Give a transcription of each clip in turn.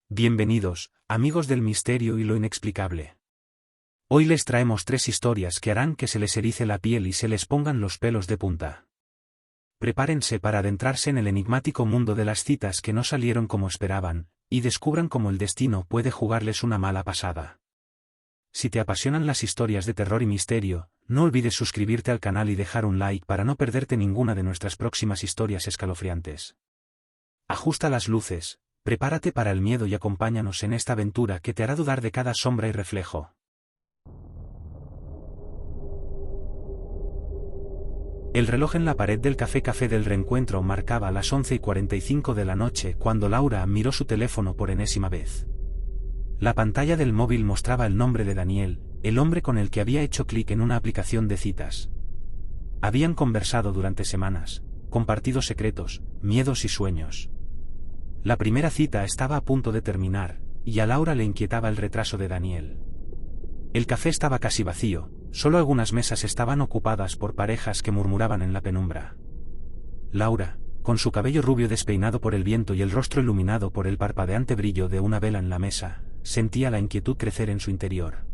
Bienvenidos, amigos del misterio y lo inexplicable. Hoy les traemos 3 historias que harán que se les erice la piel y se les pongan los pelos de punta. Prepárense para adentrarse en el enigmático mundo de las citas que no salieron como esperaban, y descubran cómo el destino puede jugarles una mala pasada. Si te apasionan las historias de terror y misterio, no olvides suscribirte al canal y dejar un like para no perderte ninguna de nuestras próximas historias escalofriantes. Ajusta las luces, prepárate para el miedo y acompáñanos en esta aventura que te hará dudar de cada sombra y reflejo. El reloj en la pared del café del reencuentro marcaba las 11:45 de la noche cuando Laura miró su teléfono por enésima vez. La pantalla del móvil mostraba el nombre de Daniel, el hombre con el que había hecho clic en una aplicación de citas. Habían conversado durante semanas, compartido secretos, miedos y sueños. La primera cita estaba a punto de terminar, y a Laura le inquietaba el retraso de Daniel. El café estaba casi vacío, solo algunas mesas estaban ocupadas por parejas que murmuraban en la penumbra. Laura, con su cabello rubio despeinado por el viento y el rostro iluminado por el parpadeante brillo de una vela en la mesa, sentía la inquietud crecer en su interior.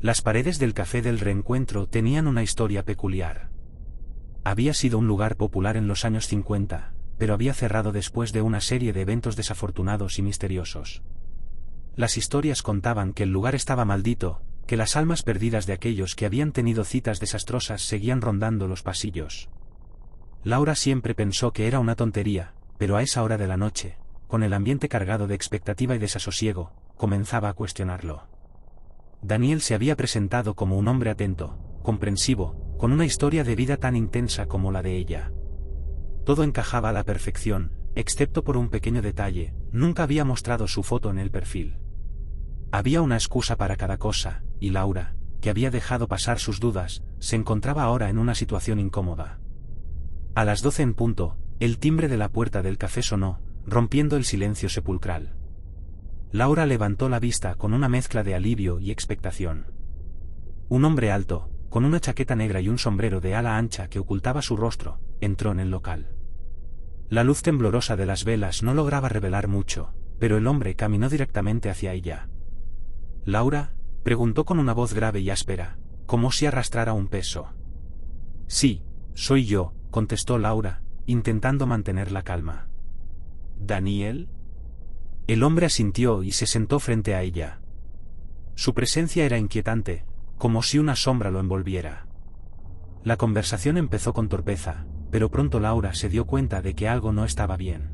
Las paredes del café del reencuentro tenían una historia peculiar. Había sido un lugar popular en los años 50, pero había cerrado después de una serie de eventos desafortunados y misteriosos. Las historias contaban que el lugar estaba maldito, que las almas perdidas de aquellos que habían tenido citas desastrosas seguían rondando los pasillos. Laura siempre pensó que era una tontería, pero a esa hora de la noche, con el ambiente cargado de expectativa y desasosiego, comenzaba a cuestionarlo. Daniel se había presentado como un hombre atento, comprensivo, con una historia de vida tan intensa como la de ella. Todo encajaba a la perfección, excepto por un pequeño detalle: nunca había mostrado su foto en el perfil. Había una excusa para cada cosa, y Laura, que había dejado pasar sus dudas, se encontraba ahora en una situación incómoda. A las 12 en punto, el timbre de la puerta del café sonó, rompiendo el silencio sepulcral. Laura levantó la vista con una mezcla de alivio y expectación. Un hombre alto, con una chaqueta negra y un sombrero de ala ancha que ocultaba su rostro, entró en el local. La luz temblorosa de las velas no lograba revelar mucho, pero el hombre caminó directamente hacia ella. «¿Laura?», preguntó con una voz grave y áspera, como si arrastrara un peso. «Sí, soy yo», contestó Laura, intentando mantener la calma. «¿Daniel?». El hombre asintió y se sentó frente a ella. Su presencia era inquietante, como si una sombra lo envolviera. La conversación empezó con torpeza, pero pronto Laura se dio cuenta de que algo no estaba bien.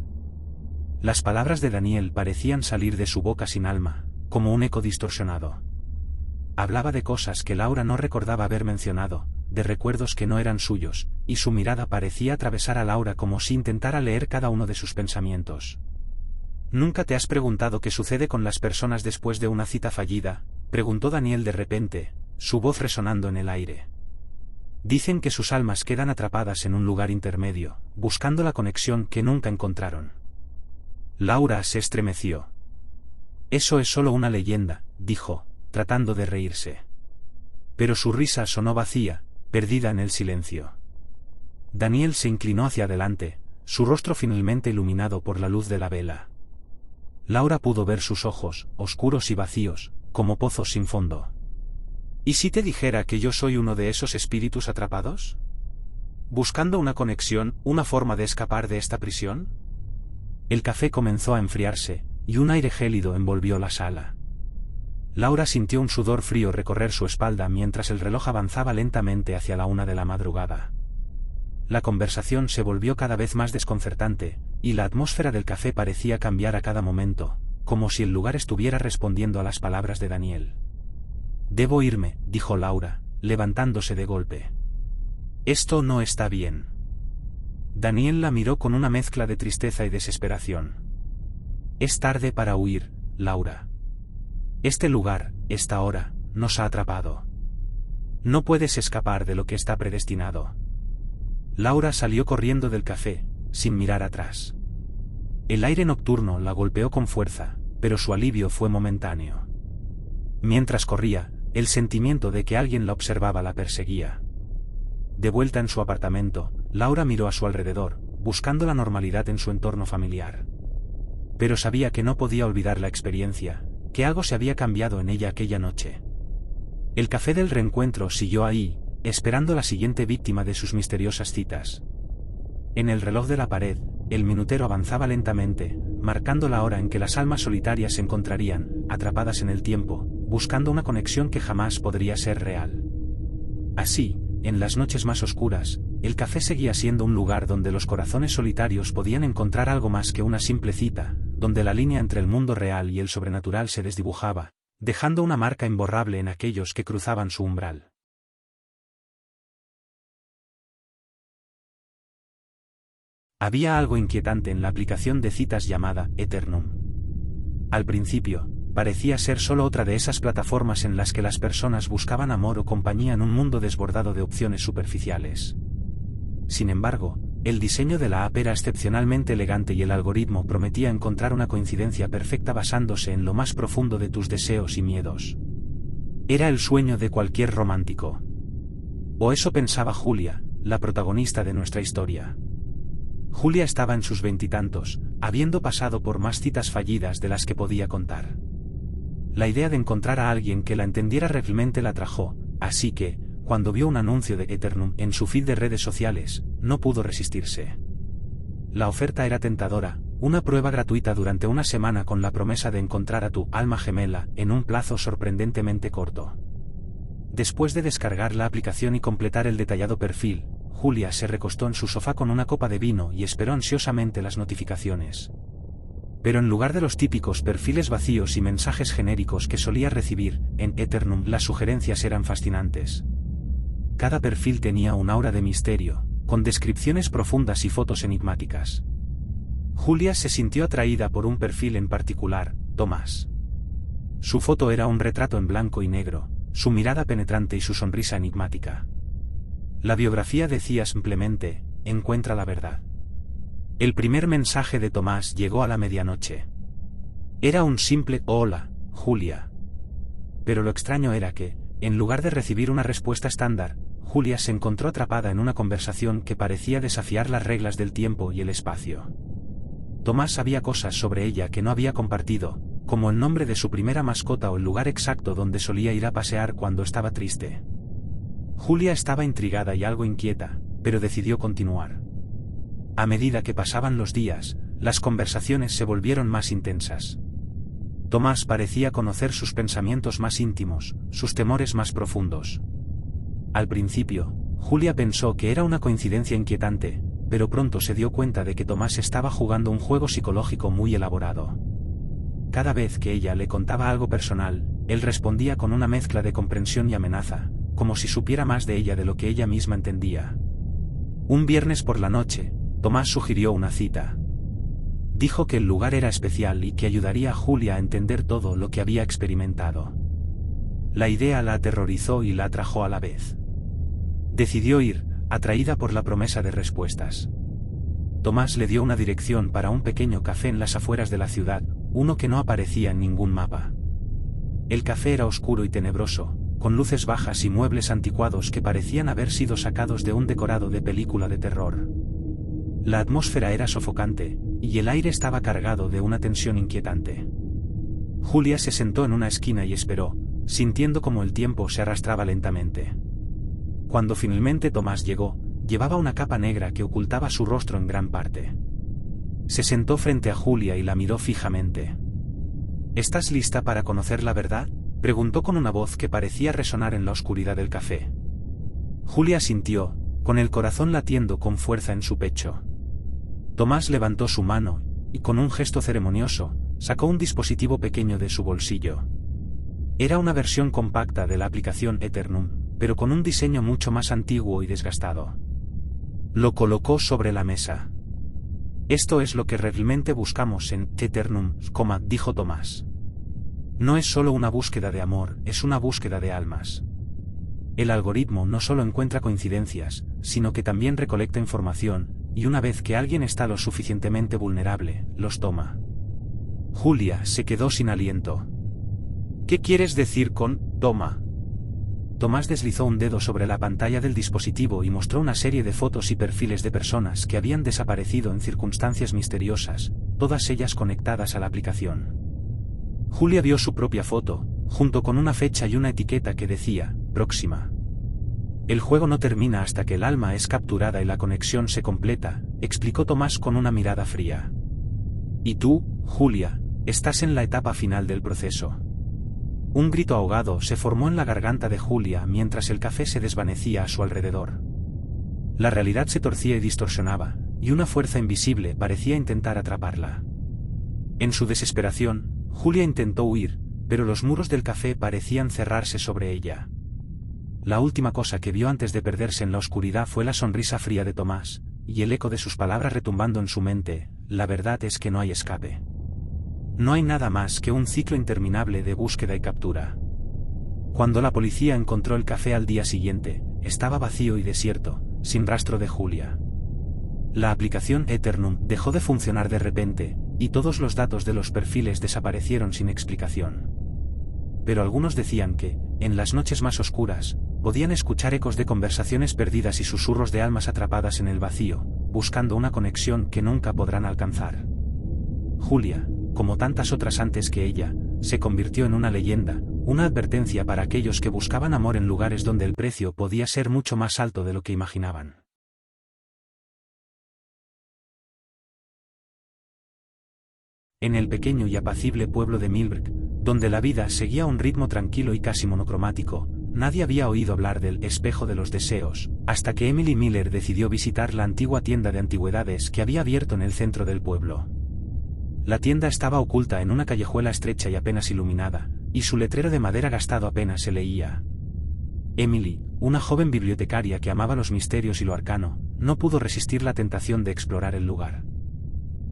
Las palabras de Daniel parecían salir de su boca sin alma, como un eco distorsionado. Hablaba de cosas que Laura no recordaba haber mencionado, de recuerdos que no eran suyos, y su mirada parecía atravesar a Laura como si intentara leer cada uno de sus pensamientos. «¿Nunca te has preguntado qué sucede con las personas después de una cita fallida?», preguntó Daniel de repente, su voz resonando en el aire. «Dicen que sus almas quedan atrapadas en un lugar intermedio, buscando la conexión que nunca encontraron». Laura se estremeció. «Eso es solo una leyenda», dijo, tratando de reírse. Pero su risa sonó vacía, perdida en el silencio. Daniel se inclinó hacia adelante, su rostro finalmente iluminado por la luz de la vela. Laura pudo ver sus ojos, oscuros y vacíos, como pozos sin fondo. «¿Y si te dijera que yo soy uno de esos espíritus atrapados? ¿Buscando una conexión, una forma de escapar de esta prisión?». El café comenzó a enfriarse, y un aire gélido envolvió la sala. Laura sintió un sudor frío recorrer su espalda mientras el reloj avanzaba lentamente hacia la 1 de la madrugada. La conversación se volvió cada vez más desconcertante, y la atmósfera del café parecía cambiar a cada momento, como si el lugar estuviera respondiendo a las palabras de Daniel. «Debo irme», dijo Laura, levantándose de golpe. «Esto no está bien». Daniel la miró con una mezcla de tristeza y desesperación. «Es tarde para huir, Laura. Este lugar, esta hora, nos ha atrapado. No puedes escapar de lo que está predestinado». Laura salió corriendo del café, sin mirar atrás. El aire nocturno la golpeó con fuerza, pero su alivio fue momentáneo. Mientras corría, el sentimiento de que alguien la observaba la perseguía. De vuelta en su apartamento, Laura miró a su alrededor, buscando la normalidad en su entorno familiar. pero sabía que no podía olvidar la experiencia, que algo se había cambiado en ella aquella noche. El café del reencuentro siguió ahí, esperando la siguiente víctima de sus misteriosas citas. En el reloj de la pared, el minutero avanzaba lentamente, marcando la hora en que las almas solitarias se encontrarían, atrapadas en el tiempo, buscando una conexión que jamás podría ser real. Así, en las noches más oscuras, el café seguía siendo un lugar donde los corazones solitarios podían encontrar algo más que una simple cita, donde la línea entre el mundo real y el sobrenatural se desdibujaba, dejando una marca imborrable en aquellos que cruzaban su umbral. Había algo inquietante en la aplicación de citas llamada Eternum. Al principio, parecía ser solo otra de esas plataformas en las que las personas buscaban amor o compañía en un mundo desbordado de opciones superficiales. Sin embargo, el diseño de la app era excepcionalmente elegante y el algoritmo prometía encontrar una coincidencia perfecta basándose en lo más profundo de tus deseos y miedos. Era el sueño de cualquier romántico. O eso pensaba Julia, la protagonista de nuestra historia. Julia estaba en sus veintitantos, habiendo pasado por más citas fallidas de las que podía contar. La idea de encontrar a alguien que la entendiera realmente la atrajo, así que, cuando vio un anuncio de Eternum en su feed de redes sociales, no pudo resistirse. La oferta era tentadora, una prueba gratuita durante una semana con la promesa de encontrar a tu alma gemela en un plazo sorprendentemente corto. Después de descargar la aplicación y completar el detallado perfil, Julia se recostó en su sofá con una copa de vino y esperó ansiosamente las notificaciones. Pero en lugar de los típicos perfiles vacíos y mensajes genéricos que solía recibir, en Eternum las sugerencias eran fascinantes. Cada perfil tenía un aura de misterio, con descripciones profundas y fotos enigmáticas. Julia se sintió atraída por un perfil en particular, Tomás. Su foto era un retrato en blanco y negro, su mirada penetrante y su sonrisa enigmática. La biografía decía simplemente, encuentra la verdad. El primer mensaje de Tomás llegó a la medianoche. Era un simple hola, Julia. Pero lo extraño era que, en lugar de recibir una respuesta estándar, Julia se encontró atrapada en una conversación que parecía desafiar las reglas del tiempo y el espacio. Tomás sabía cosas sobre ella que no había compartido, como el nombre de su primera mascota o el lugar exacto donde solía ir a pasear cuando estaba triste. Julia estaba intrigada y algo inquieta, pero decidió continuar. A medida que pasaban los días, las conversaciones se volvieron más intensas. Tomás parecía conocer sus pensamientos más íntimos, sus temores más profundos. Al principio, Julia pensó que era una coincidencia inquietante, pero pronto se dio cuenta de que Tomás estaba jugando un juego psicológico muy elaborado. Cada vez que ella le contaba algo personal, él respondía con una mezcla de comprensión y amenaza, como si supiera más de ella de lo que ella misma entendía. Un viernes por la noche, Tomás sugirió una cita. Dijo que el lugar era especial y que ayudaría a Julia a entender todo lo que había experimentado. La idea la aterrorizó y la atrajo a la vez. Decidió ir, atraída por la promesa de respuestas. Tomás le dio una dirección para un pequeño café en las afueras de la ciudad, uno que no aparecía en ningún mapa. El café era oscuro y tenebroso, con luces bajas y muebles anticuados que parecían haber sido sacados de un decorado de película de terror. La atmósfera era sofocante, y el aire estaba cargado de una tensión inquietante. Julia se sentó en una esquina y esperó, sintiendo como el tiempo se arrastraba lentamente. Cuando finalmente Tomás llegó, llevaba una capa negra que ocultaba su rostro en gran parte. Se sentó frente a Julia y la miró fijamente. ¿Estás lista para conocer la verdad?, preguntó con una voz que parecía resonar en la oscuridad del café. Julia asintió, con el corazón latiendo con fuerza en su pecho. Tomás levantó su mano, y con un gesto ceremonioso, sacó un dispositivo pequeño de su bolsillo. Era una versión compacta de la aplicación Eternum, pero con un diseño mucho más antiguo y desgastado. Lo colocó sobre la mesa. Esto es lo que realmente buscamos en Eternum, dijo Tomás. No es solo una búsqueda de amor, es una búsqueda de almas. El algoritmo no solo encuentra coincidencias, sino que también recolecta información, y una vez que alguien está lo suficientemente vulnerable, los toma. Julia se quedó sin aliento. ¿Qué quieres decir con toma? Tomás deslizó un dedo sobre la pantalla del dispositivo y mostró una serie de fotos y perfiles de personas que habían desaparecido en circunstancias misteriosas, todas ellas conectadas a la aplicación. Julia vio su propia foto, junto con una fecha y una etiqueta que decía, próxima. El juego no termina hasta que el alma es capturada y la conexión se completa, explicó Tomás con una mirada fría. Y tú, Julia, estás en la etapa final del proceso. Un grito ahogado se formó en la garganta de Julia mientras el café se desvanecía a su alrededor. La realidad se torcía y distorsionaba, y una fuerza invisible parecía intentar atraparla. En su desesperación, Julia intentó huir, pero los muros del café parecían cerrarse sobre ella. La última cosa que vio antes de perderse en la oscuridad fue la sonrisa fría de Tomás, y el eco de sus palabras retumbando en su mente: la verdad es que no hay escape. No hay nada más que un ciclo interminable de búsqueda y captura. Cuando la policía encontró el café al día siguiente, estaba vacío y desierto, sin rastro de Julia. La aplicación Eternum dejó de funcionar de repente, y todos los datos de los perfiles desaparecieron sin explicación. Pero algunos decían que, en las noches más oscuras, podían escuchar ecos de conversaciones perdidas y susurros de almas atrapadas en el vacío, buscando una conexión que nunca podrán alcanzar. Julia, como tantas otras antes que ella, se convirtió en una leyenda, una advertencia para aquellos que buscaban amor en lugares donde el precio podía ser mucho más alto de lo que imaginaban. En el pequeño y apacible pueblo de Millbrook, donde la vida seguía un ritmo tranquilo y casi monocromático, nadie había oído hablar del espejo de los deseos, hasta que Emily Miller decidió visitar la antigua tienda de antigüedades que había abierto en el centro del pueblo. La tienda estaba oculta en una callejuela estrecha y apenas iluminada, y su letrero de madera gastado apenas se leía. Emily, una joven bibliotecaria que amaba los misterios y lo arcano, no pudo resistir la tentación de explorar el lugar.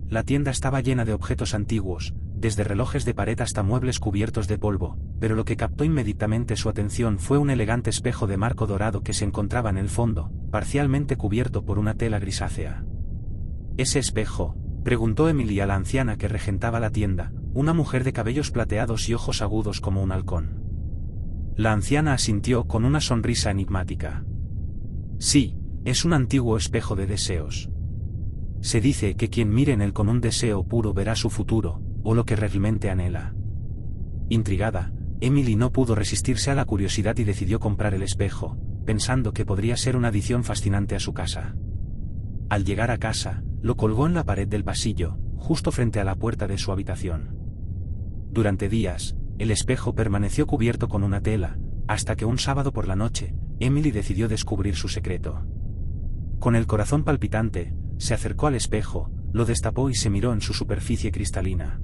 La tienda estaba llena de objetos antiguos, desde relojes de pared hasta muebles cubiertos de polvo, pero lo que captó inmediatamente su atención fue un elegante espejo de marco dorado que se encontraba en el fondo, parcialmente cubierto por una tela grisácea. ¿Ese espejo?, preguntó Emily a la anciana que regentaba la tienda, una mujer de cabellos plateados y ojos agudos como un halcón. La anciana asintió con una sonrisa enigmática. Sí, es un antiguo espejo de deseos. Se dice que quien mire en él con un deseo puro verá su futuro, o lo que realmente anhela. Intrigada, Emily no pudo resistirse a la curiosidad y decidió comprar el espejo, pensando que podría ser una adición fascinante a su casa. Al llegar a casa, lo colgó en la pared del pasillo, justo frente a la puerta de su habitación. Durante días, el espejo permaneció cubierto con una tela, hasta que un sábado por la noche, Emily decidió descubrir su secreto. Con el corazón palpitante, se acercó al espejo, lo destapó y se miró en su superficie cristalina.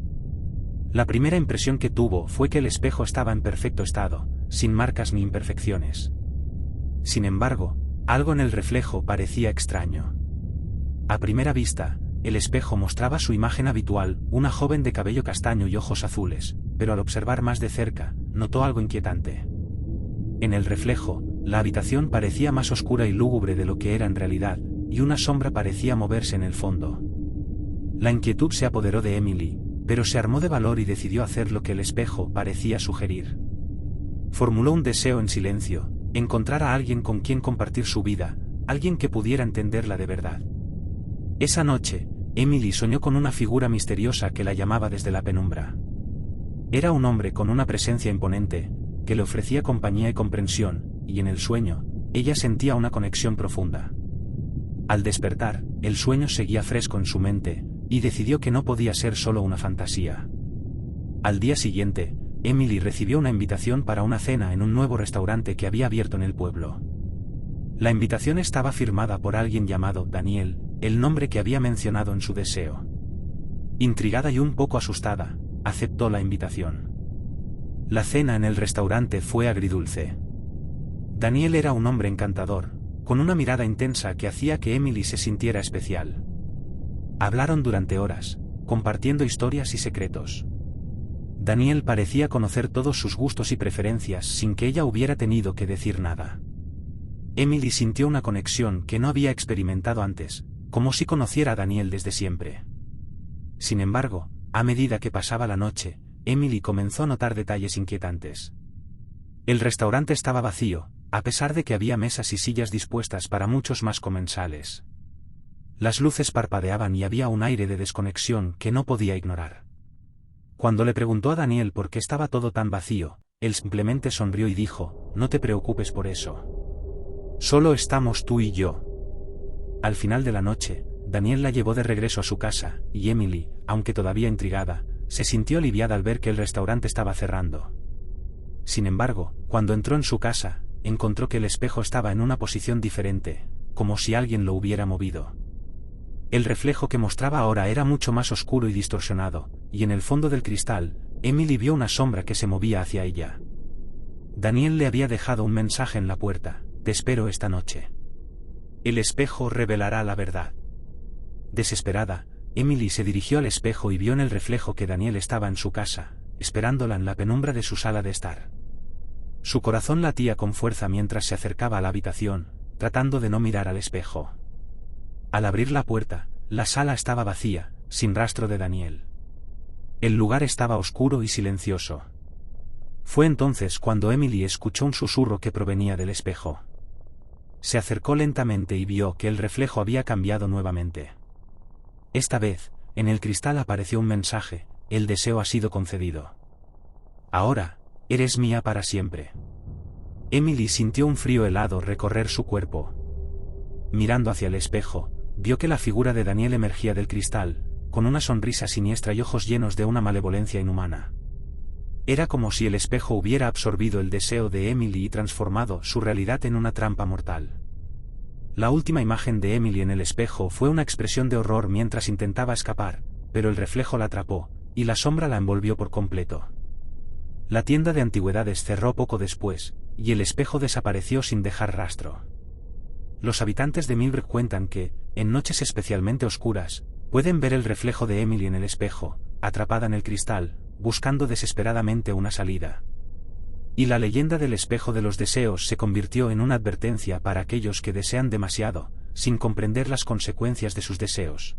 La primera impresión que tuvo fue que el espejo estaba en perfecto estado, sin marcas ni imperfecciones. Sin embargo, algo en el reflejo parecía extraño. A primera vista, el espejo mostraba su imagen habitual, una joven de cabello castaño y ojos azules, pero al observar más de cerca, notó algo inquietante. En el reflejo, la habitación parecía más oscura y lúgubre de lo que era en realidad, y una sombra parecía moverse en el fondo. La inquietud se apoderó de Emily, pero se armó de valor y decidió hacer lo que el espejo parecía sugerir. Formuló un deseo en silencio: encontrar a alguien con quien compartir su vida, alguien que pudiera entenderla de verdad. Esa noche, Emily soñó con una figura misteriosa que la llamaba desde la penumbra. Era un hombre con una presencia imponente, que le ofrecía compañía y comprensión, y en el sueño, ella sentía una conexión profunda. Al despertar, el sueño seguía fresco en su mente, y decidió que no podía ser solo una fantasía. Al día siguiente, Emily recibió una invitación para una cena en un nuevo restaurante que había abierto en el pueblo. La invitación estaba firmada por alguien llamado Daniel, el nombre que había mencionado en su deseo. Intrigada y un poco asustada, aceptó la invitación. La cena en el restaurante fue agridulce. Daniel era un hombre encantador, con una mirada intensa que hacía que Emily se sintiera especial. Hablaron durante horas, compartiendo historias y secretos. Daniel parecía conocer todos sus gustos y preferencias sin que ella hubiera tenido que decir nada. Emily sintió una conexión que no había experimentado antes, como si conociera a Daniel desde siempre. Sin embargo, a medida que pasaba la noche, Emily comenzó a notar detalles inquietantes. El restaurante estaba vacío, a pesar de que había mesas y sillas dispuestas para muchos más comensales. Las luces parpadeaban y había un aire de desconexión que no podía ignorar. Cuando le preguntó a Daniel por qué estaba todo tan vacío, él simplemente sonrió y dijo, no te preocupes por eso. Solo estamos tú y yo. Al final de la noche, Daniel la llevó de regreso a su casa, y Emily, aunque todavía intrigada, se sintió aliviada al ver que el restaurante estaba cerrando. Sin embargo, cuando entró en su casa, encontró que el espejo estaba en una posición diferente, como si alguien lo hubiera movido. El reflejo que mostraba ahora era mucho más oscuro y distorsionado, y en el fondo del cristal, Emily vio una sombra que se movía hacia ella. Daniel le había dejado un mensaje en la puerta, te espero esta noche. El espejo revelará la verdad. Desesperada, Emily se dirigió al espejo y vio en el reflejo que Daniel estaba en su casa, esperándola en la penumbra de su sala de estar. Su corazón latía con fuerza mientras se acercaba a la habitación, tratando de no mirar al espejo. Al abrir la puerta, la sala estaba vacía, sin rastro de Daniel. El lugar estaba oscuro y silencioso. Fue entonces cuando Emily escuchó un susurro que provenía del espejo. Se acercó lentamente y vio que el reflejo había cambiado nuevamente. Esta vez, en el cristal apareció un mensaje, el deseo ha sido concedido. Ahora, eres mía para siempre. Emily sintió un frío helado recorrer su cuerpo. Mirando hacia el espejo, vio que la figura de Daniel emergía del cristal, con una sonrisa siniestra y ojos llenos de una malevolencia inhumana. Era como si el espejo hubiera absorbido el deseo de Emily y transformado su realidad en una trampa mortal. La última imagen de Emily en el espejo fue una expresión de horror mientras intentaba escapar, pero el reflejo la atrapó, y la sombra la envolvió por completo. La tienda de antigüedades cerró poco después, y el espejo desapareció sin dejar rastro. Los habitantes de Millbrook cuentan que, en noches especialmente oscuras, pueden ver el reflejo de Emily en el espejo, atrapada en el cristal, buscando desesperadamente una salida. Y la leyenda del espejo de los deseos se convirtió en una advertencia para aquellos que desean demasiado, sin comprender las consecuencias de sus deseos.